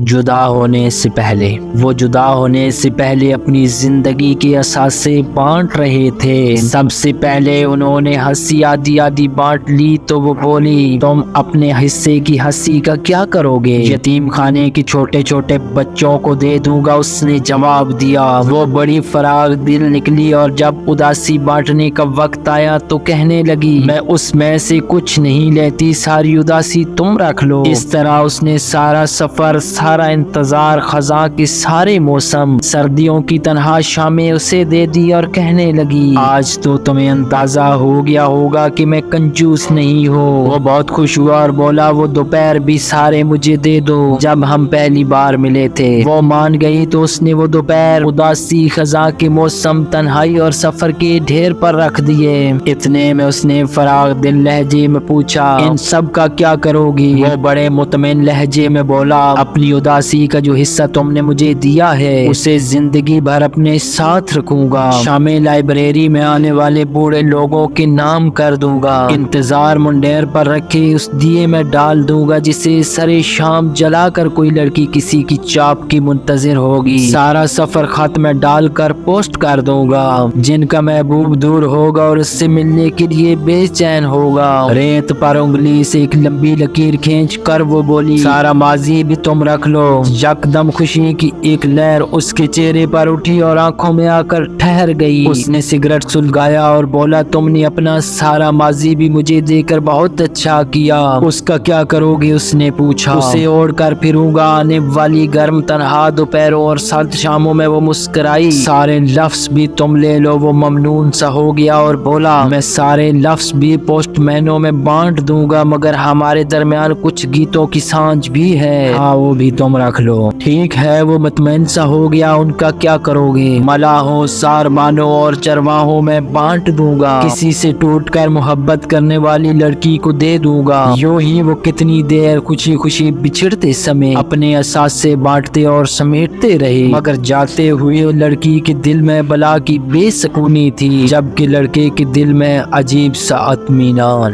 جدا ہونے سے پہلے وہ جدا ہونے سے پہلے اپنی زندگی کے اثاثے بانٹ رہے تھے۔ سب سے پہلے انہوں نے ہنسی آدھی آدھی بانٹ لی تو وہ بولی، تم اپنے حصے کی ہنسی کا کیا کرو گے؟ یتیم خانے کے چھوٹے چھوٹے بچوں کو دے دوں گا، اس نے جواب دیا۔ وہ بڑی فراغ دل نکلی اور جب اداسی بانٹنے کا وقت آیا تو کہنے لگی، میں اس میں سے کچھ نہیں لیتی، ساری اداسی تم رکھ لو۔ اس طرح اس نے سارا سفر، سارا انتظار، خزاں کے سارے موسم، سردیوں کی تنہا شامیں اسے دے دی اور کہنے لگی، آج تو تمہیں اندازہ ہو گیا ہوگا کہ میں کنجوس نہیں ہوں۔ وہ بہت خوش ہوا اور بولا، وہ دوپہر بھی سارے مجھے دے دو۔ جب ہم پہلی بار ملے تھے وہ مان گئی تو اس نے وہ دوپہر اداسی، خزاں کے موسم، تنہائی اور سفر کے ڈھیر پر رکھ دیے۔ اتنے میں اس نے فراغ دل لہجے میں پوچھا، ان سب کا کیا کرو گی؟ وہ بڑے مطمئن لہجے میں بولا، اپنی اداسی کا جو حصہ تم نے مجھے دیا ہے اسے زندگی بھر اپنے ساتھ رکھوں گا۔ شامیں لائبریری میں آنے والے بوڑھے لوگوں کے نام کر دوں گا، انتظار منڈیر پر رکھے اس دیے میں ڈال دوں گا جسے سرے شام جلا کر کوئی لڑکی کسی کی چاپ کی منتظر ہوگی۔ سارا سفر خط میں ڈال کر پوسٹ کر دوں گا، جن کا محبوب دور ہوگا اور اس سے ملنے کے لیے بے چین ہوگا۔ ریت پر انگلی سے ایک لمبی لکیر کھینچ کر وہ بولی، سارا ماضی بھی تم رکھ لو۔ یکدم خوشی کی ایک لہر اس کے چہرے پر اٹھی اور آنکھوں میں آ کر ٹھہر گئی۔ اس نے سگریٹ سلگایا اور بولا، تم نے اپنا سارا ماضی بھی مجھے دے کر بہت اچھا کیا، اس کا کیا کرو گے؟ اس نے پوچھا۔ اسے اوڑھ کر پھروں گا۔ آنے والی گرم تنہا دوپہروں اور سرد شاموں میں وہ مسکرائی، سارے لفظ بھی تم لے لو۔ وہ ممنون سا ہو گیا اور بولا، میں سارے لفظ بھی پوسٹ مینوں میں بانٹ دوں گا، مگر ہمارے درمیان کچھ گیتوں کی سانجھ بھی ہے، ہاں وہ بھی تم رکھ لو۔ ٹھیک ہے، وہ مطمئن سا ہو گیا۔ ان کا کیا کرو گے؟ ملاحوں، ساربانوں اور چرواہوں میں بانٹ دوں گا، کسی سے ٹوٹ کر محبت کرنے والی لڑکی کو دے دوں گا۔ یوں ہی وہ کتنی دیر خوشی خوشی بچھڑتے سمے اپنے اثاثے بانٹتے اور سمیٹتے رہے، مگر جاتے ہوئے لڑکی کے دل میں بلا کی بے سکونی تھی، جبکہ لڑکے کے دل میں عجیب سا اطمینان۔